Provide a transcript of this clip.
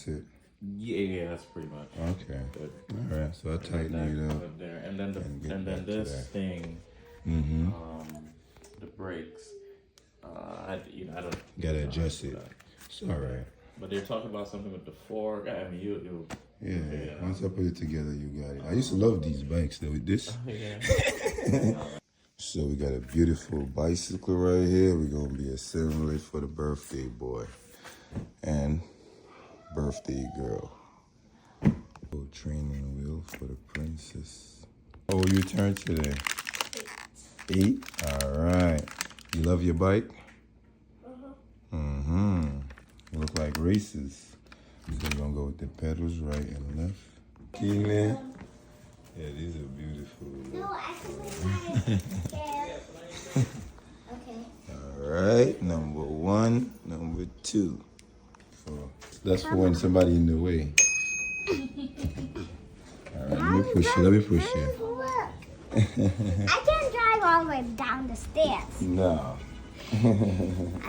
balance it. Yeah, that's pretty much. Okay. Good. All right. So I tighten it up. Up there. And then get and back then to this that. thing, Mm-hmm. the brakes. I don't. Gotta adjust it. It's all right. But they're talking about something with the fork. I mean, you. Yeah. Once I put it together, you got it. I used to love these bikes though. With this. Yeah. So we got a beautiful bicycle right here. We're gonna be assembling it for the birthday boy and birthday girl. Training wheel for the princess. Oh, you turned today? 8. All right. You love your bike? You look like races. So we're gonna go with the pedals right and left. Keelan. Yeah, these are beautiful. No, I can put my hair. Okay. All right, number 1, number 2. That's for when somebody in the way. All right, let me push you. Let me push you. Look. I can't drive all the way down the stairs. No.